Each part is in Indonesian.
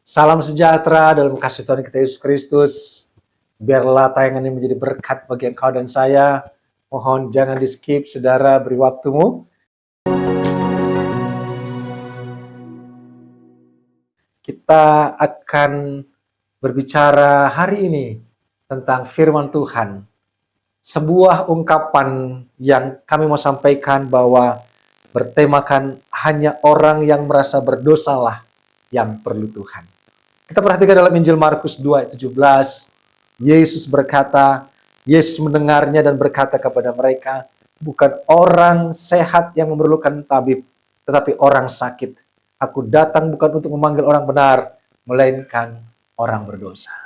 Salam sejahtera dalam kasih Tuhan kita Yesus Kristus. Biarlah tayangan ini menjadi berkat bagi engkau dan saya. Mohon jangan di skip, saudara, beri waktumu. Kita akan berbicara hari ini tentang firman Tuhan. Sebuah ungkapan yang kami mau sampaikan bahwa bertemakan hanya orang yang merasa berdosalah yang perlu Tuhan. Kita perhatikan dalam Injil Markus 2 ayat 17, Yesus berkata, Yesus mendengarnya dan berkata kepada mereka, bukan orang sehat yang memerlukan tabib, tetapi orang sakit. Aku datang bukan untuk memanggil orang benar, melainkan orang berdosa.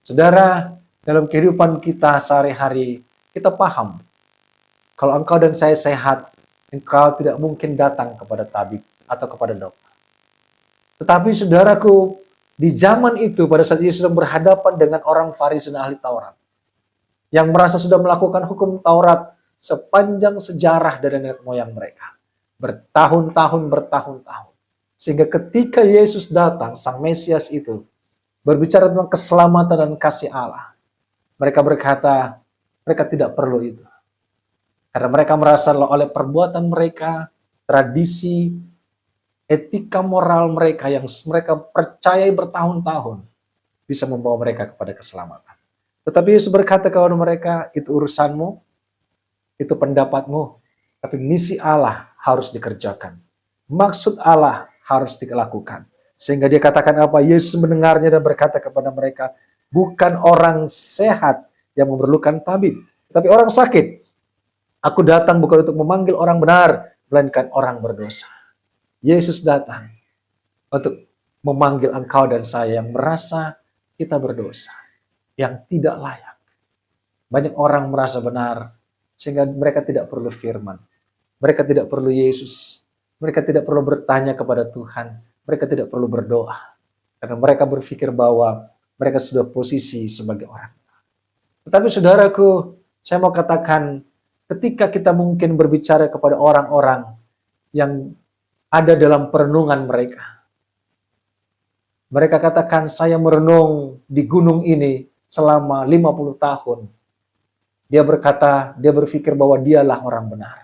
Saudara, dalam kehidupan kita sehari-hari, kita paham, kalau engkau dan saya sehat, engkau tidak mungkin datang kepada tabib atau kepada dokter. Tetapi saudaraku, di zaman itu pada saat Yesus sedang berhadapan dengan orang Farisi dan ahli Taurat, yang merasa sudah melakukan hukum Taurat sepanjang sejarah dari nenek moyang mereka. Bertahun-tahun. Sehingga ketika Yesus datang, Sang Mesias itu, berbicara tentang keselamatan dan kasih Allah, mereka berkata, mereka tidak perlu itu. Karena mereka merasa oleh perbuatan mereka, tradisi, etika moral mereka yang mereka percayai bertahun-tahun bisa membawa mereka kepada keselamatan. Tetapi Yesus berkata kepada mereka, itu urusanmu, itu pendapatmu, tapi misi Allah harus dikerjakan. Maksud Allah harus dilakukan. Sehingga dia katakan apa? Yesus mendengarnya dan berkata kepada mereka, bukan orang sehat yang memerlukan tabib, tapi orang sakit. Aku datang bukan untuk memanggil orang benar, melainkan orang berdosa. Yesus datang untuk memanggil engkau dan saya yang merasa kita berdosa, yang tidak layak. Banyak orang merasa benar, sehingga mereka tidak perlu firman. Mereka tidak perlu Yesus. Mereka tidak perlu bertanya kepada Tuhan. Mereka tidak perlu berdoa. Karena mereka berpikir bahwa mereka sudah posisi sebagai orang. Tetapi saudaraku, saya mau katakan, ketika kita mungkin berbicara kepada orang-orang yang ada dalam perenungan mereka. Mereka katakan, saya merenung di gunung ini selama 50 tahun. Dia berkata, dia berpikir bahwa dialah orang benar.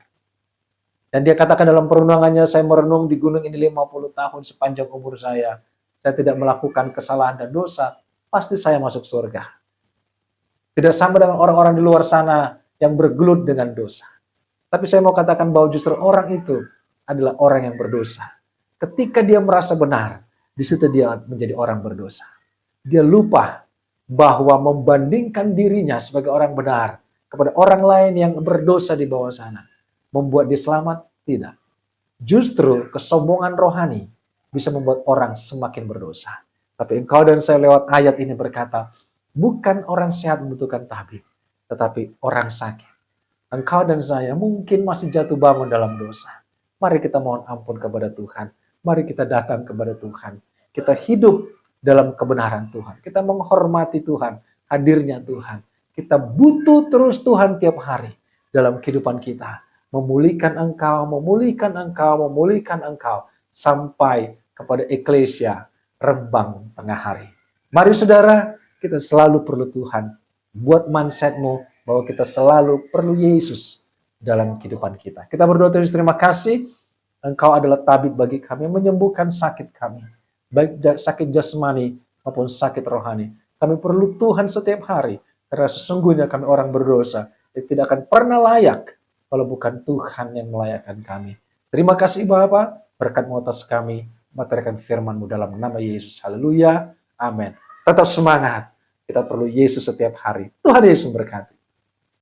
Dan dia katakan dalam perenungannya, saya merenung di gunung ini 50 tahun sepanjang umur saya. Saya tidak melakukan kesalahan dan dosa, pasti saya masuk surga. Tidak sama dengan orang-orang di luar sana yang bergelut dengan dosa. Tapi saya mau katakan bahwa justru orang itu adalah orang yang berdosa. Ketika dia merasa benar, di situ dia menjadi orang berdosa. Dia lupa bahwa membandingkan dirinya sebagai orang benar kepada orang lain yang berdosa di bawah sana membuat dia selamat? Tidak. Justru kesombongan rohani bisa membuat orang semakin berdosa. Tapi engkau dan saya lewat ayat ini berkata, bukan orang sehat membutuhkan tabib, tetapi orang sakit. Engkau dan saya mungkin masih jatuh bangun dalam dosa. Mari kita mohon ampun kepada Tuhan. Mari kita datang kepada Tuhan. Kita hidup dalam kebenaran Tuhan. Kita menghormati Tuhan, hadirnya Tuhan. Kita butuh terus Tuhan tiap hari dalam kehidupan kita. Memulihkan engkau, sampai kepada eklesia Rembang tengah hari. Mari saudara, kita selalu perlu Tuhan. Buat mindsetmu bahwa kita selalu perlu Yesus dalam kehidupan kita. Kita berdoa terima kasih. Engkau adalah tabib bagi kami, menyembuhkan sakit kami. Baik sakit jasmani maupun sakit rohani. Kami perlu Tuhan setiap hari. Karena sesungguhnya kami orang berdosa. Yang tidak akan pernah layak kalau bukan Tuhan yang melayakkan kami. Terima kasih Bapa, berkat-Mu atas kami. Materikan firman-Mu dalam nama Yesus. Haleluya. Amin. Tetap semangat. Kita perlu Yesus setiap hari. Tuhan Yesus memberkati.